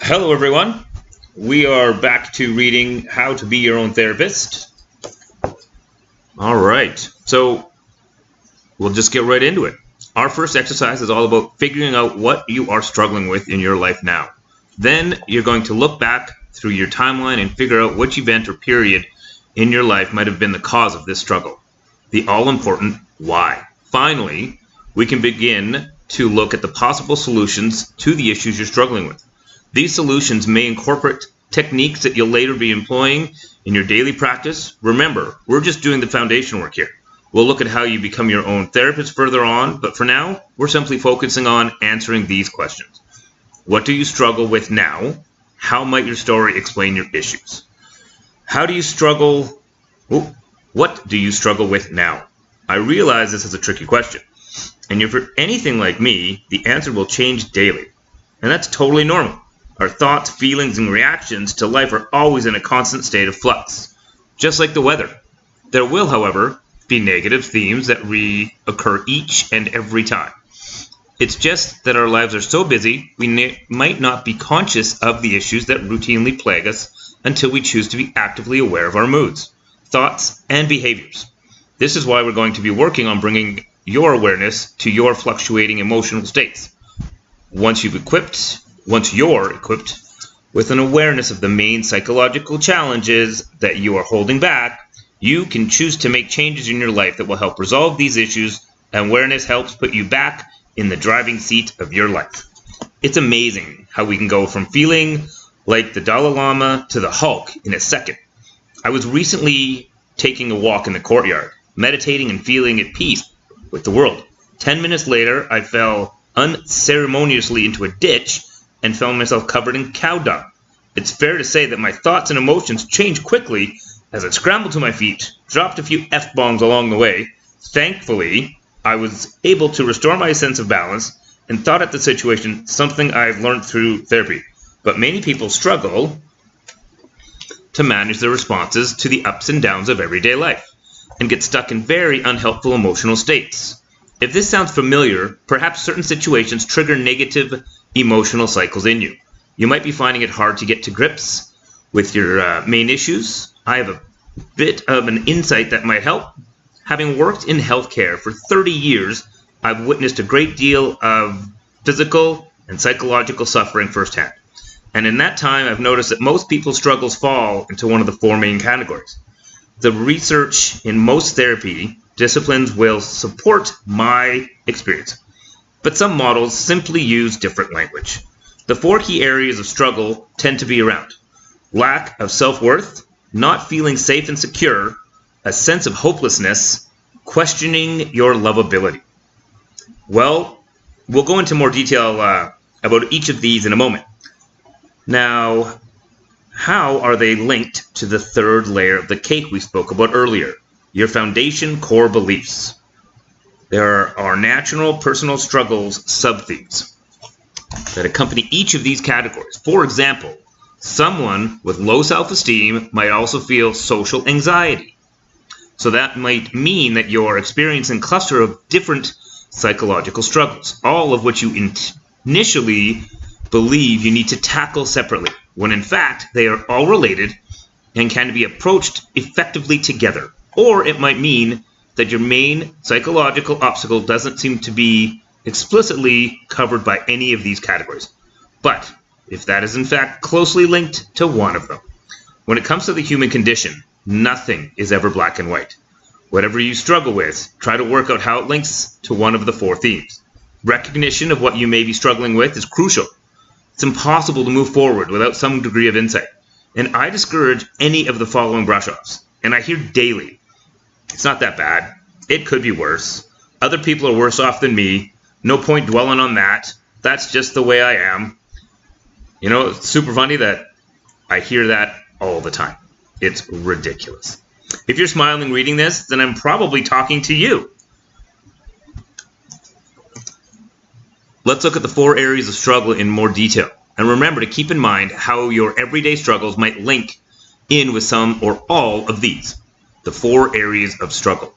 Hello, everyone. We are back to reading How to Be Your Own Therapist. All right, so we'll just get right into it. Our first exercise is all about figuring out what you are struggling with in your life now. Then you're going to look back through your timeline and figure out which event or period in your life might have been the cause of this struggle. The all-important why. Finally, we can begin to look at the possible solutions to the issues you're struggling with. These solutions may incorporate techniques that you'll later be employing in your daily practice. Remember, we're just doing the foundation work here. We'll look at how you become your own therapist further on, but for now, we're simply focusing on answering these questions. What do you struggle with now? How might your story explain your issues? What do you struggle with now? I realize this is a tricky question, and if you're anything like me, the answer will change daily, and that's totally normal. Our thoughts, feelings, and reactions to life are always in a constant state of flux, just like the weather. There will, however, be negative themes that reoccur each and every time. It's just that our lives are so busy, we might not be conscious of the issues that routinely plague us until we choose to be actively aware of our moods, thoughts, and behaviors. This is why we're going to be working on bringing your awareness to your fluctuating emotional states. Once you're equipped with an awareness of the main psychological challenges that you are holding back, you can choose to make changes in your life that will help resolve these issues, and awareness helps put you back in the driving seat of your life. It's amazing how we can go from feeling like the Dalai Lama to the Hulk in a second. I was recently taking a walk in the courtyard, meditating and feeling at peace with the world. 10 minutes later, I fell unceremoniously into a ditch and found myself covered in cow dung. It's fair to say that my thoughts and emotions changed quickly as I scrambled to my feet, dropped a few F-bombs along the way. Thankfully, I was able to restore my sense of balance and thought at the situation, something I've learned through therapy. But many people struggle to manage their responses to the ups and downs of everyday life and get stuck in very unhelpful emotional states. If this sounds familiar, perhaps certain situations trigger negative emotional cycles in you. You might be finding it hard to get to grips with your main issues. I have a bit of an insight that might help. Having worked in healthcare for 30 years, I've witnessed a great deal of physical and psychological suffering firsthand. And in that time, I've noticed that most people's struggles fall into one of the four main categories. The research in most therapy disciplines will support my experience, but some models simply use different language. The four key areas of struggle tend to be around lack of self-worth, not feeling safe and secure, a sense of hopelessness, questioning your lovability. Well, we'll go into more detail about each of these in a moment. Now, how are they linked to the third layer of the cake we spoke about earlier? Your foundation core beliefs. There are natural personal struggles sub-themes that accompany each of these categories. For example, someone with low self-esteem might also feel social anxiety. So that might mean that you're experiencing a cluster of different psychological struggles, all of which you initially believe you need to tackle separately, when in fact they are all related and can be approached effectively together. Or it might mean that your main psychological obstacle doesn't seem to be explicitly covered by any of these categories. But if that is in fact closely linked to one of them. When it comes to the human condition, nothing is ever black and white. Whatever you struggle with, try to work out how it links to one of the four themes. Recognition of what you may be struggling with is crucial. It's impossible to move forward without some degree of insight. And I discourage any of the following brush-offs. And I hear daily, it's not that bad. It could be worse. Other people are worse off than me. No point dwelling on that. That's just the way I am. You know, it's super funny that I hear that all the time. It's ridiculous. If you're smiling reading this, then I'm probably talking to you. Let's look at the four areas of struggle in more detail. And remember to keep in mind how your everyday struggles might link in with some or all of these. The four areas of struggle.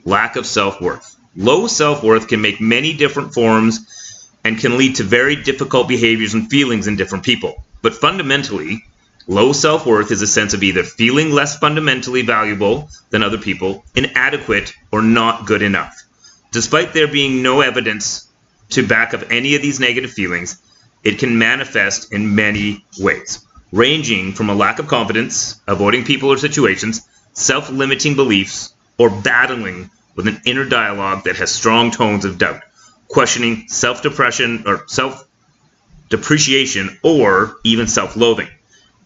Lack of self-worth. Low self-worth can make many different forms and can lead to very difficult behaviors and feelings in different people. But fundamentally, low self-worth is a sense of either feeling less fundamentally valuable than other people, inadequate, or not good enough. Despite there being no evidence to back up any of these negative feelings, it can manifest in many ways, ranging from a lack of confidence, avoiding people or situations, self-limiting beliefs, or battling with an inner dialogue that has strong tones of doubt, questioning self-depression or self-depreciation, or even self-loathing.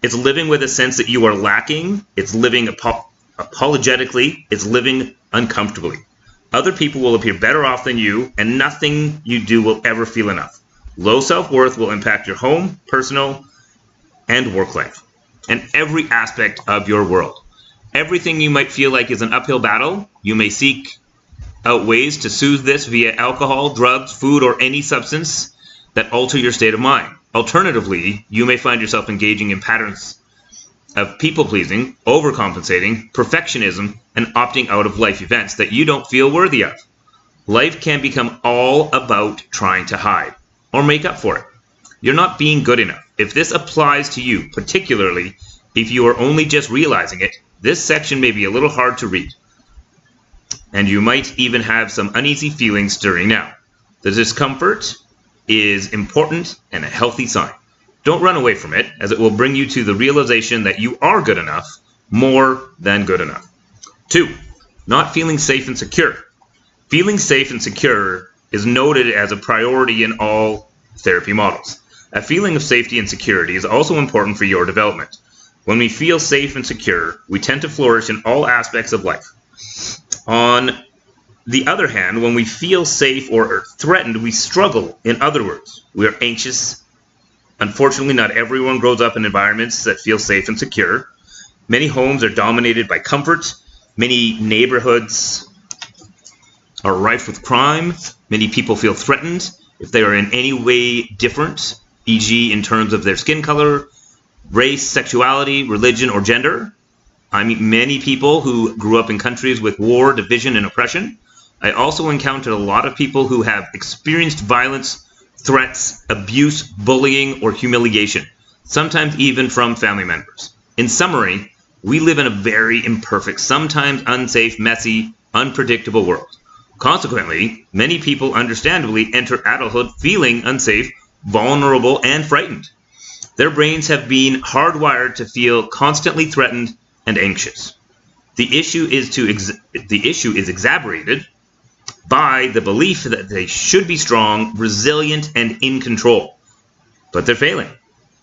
It's living with a sense that you are lacking, it's living apologetically, it's living uncomfortably. Other people will appear better off than you, and nothing you do will ever feel enough. Low self-worth will impact your home, personal, and work life, and every aspect of your world. Everything you might feel like is an uphill battle, you may seek out ways to soothe this via alcohol, drugs, food, or any substance that alter your state of mind. Alternatively, you may find yourself engaging in patterns of people-pleasing, overcompensating, perfectionism, and opting out of life events that you don't feel worthy of. Life can become all about trying to hide or make up for it. You're not being good enough. If this applies to you, particularly if you are only just realizing it, this section may be a little hard to read, and you might even have some uneasy feelings stirring now. The discomfort is important and a healthy sign. Don't run away from it, as it will bring you to the realization that you are good enough, more than good enough. 2. Not feeling safe and secure. Feeling safe and secure is noted as a priority in all therapy models. A feeling of safety and security is also important for your development. When we feel safe and secure, we tend to flourish in all aspects of life. On the other hand, when we feel safe or threatened, we struggle. In other words, we are anxious. Unfortunately, not everyone grows up in environments that feel safe and secure. Many homes are dominated by comfort. Many neighborhoods are rife with crime. Many people feel threatened if they are in any way different, e.g. in terms of their skin color, race, sexuality, religion, or gender. I meet many people who grew up in countries with war, division, and oppression. I also encountered a lot of people who have experienced violence, threats, abuse, bullying, or humiliation, sometimes even from family members. In summary, we live in a very imperfect, sometimes unsafe, messy, unpredictable world. Consequently, many people understandably enter adulthood feeling unsafe, vulnerable, and frightened. Their brains have been hardwired to feel constantly threatened and anxious. The issue is exacerbated by the belief that they should be strong, resilient, and in control. But they're failing.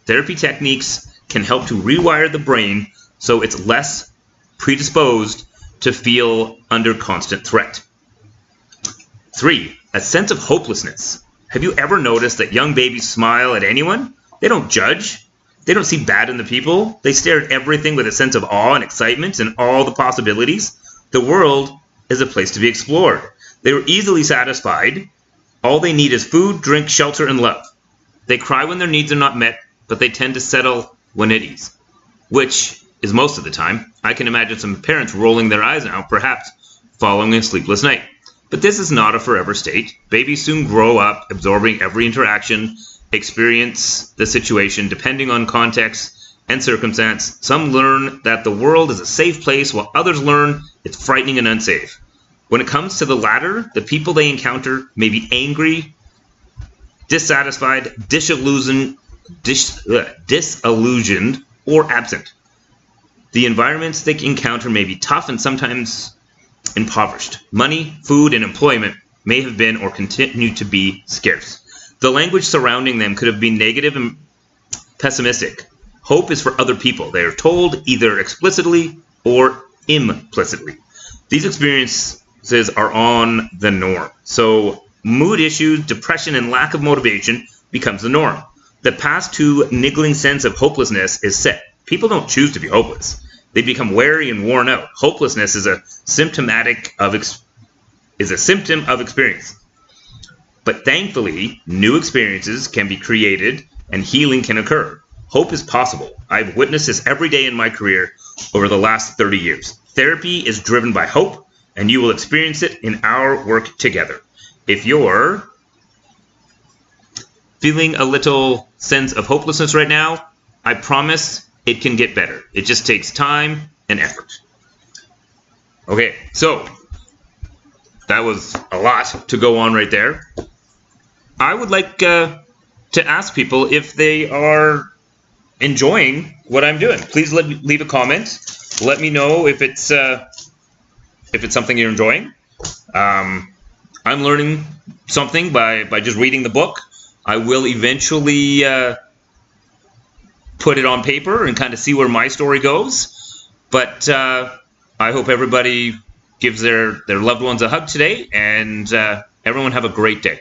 Therapy techniques can help to rewire the brain so it's less predisposed to feel under constant threat. 3. A sense of hopelessness. Have you ever noticed that young babies smile at anyone? They don't judge. They don't see bad in the people. They stare at everything with a sense of awe and excitement and all the possibilities. The world is a place to be explored. They are easily satisfied. All they need is food, drink, shelter, and love. They cry when their needs are not met, but they tend to settle when at ease, which is most of the time. I can imagine some parents rolling their eyes now, perhaps following a sleepless night. But this is not a forever state. Babies soon grow up, absorbing every interaction, experience the situation depending on context and circumstance. Some learn that the world is a safe place, while others learn it's frightening and unsafe. When it comes to the latter, the people they encounter may be angry, dissatisfied, disillusioned, or absent. The environments they encounter may be tough and sometimes impoverished. Money, food, and employment may have been or continue to be scarce. The language surrounding them could have been negative and pessimistic. Hope is for other people. They are told either explicitly or implicitly. These experiences are on the norm. So mood issues, depression, and lack of motivation becomes the norm. The past to niggling sense of hopelessness is set. People don't choose to be hopeless. They become weary and worn out. Hopelessness is a symptom of experience. But thankfully, new experiences can be created and healing can occur. Hope is possible. I've witnessed this every day in my career over the last 30 years. Therapy is driven by hope, and you will experience it in our work together. If you're feeling a little sense of hopelessness right now, I promise it can get better. It just takes time and effort. Okay, so that was a lot to go on right there. I would like to ask people if they are enjoying what I'm doing. Please leave a comment. Let me know if it's something you're enjoying. I'm learning something by just reading the book. I will eventually put it on paper and kind of see where my story goes. But I hope everybody gives their loved ones a hug today, and everyone have a great day.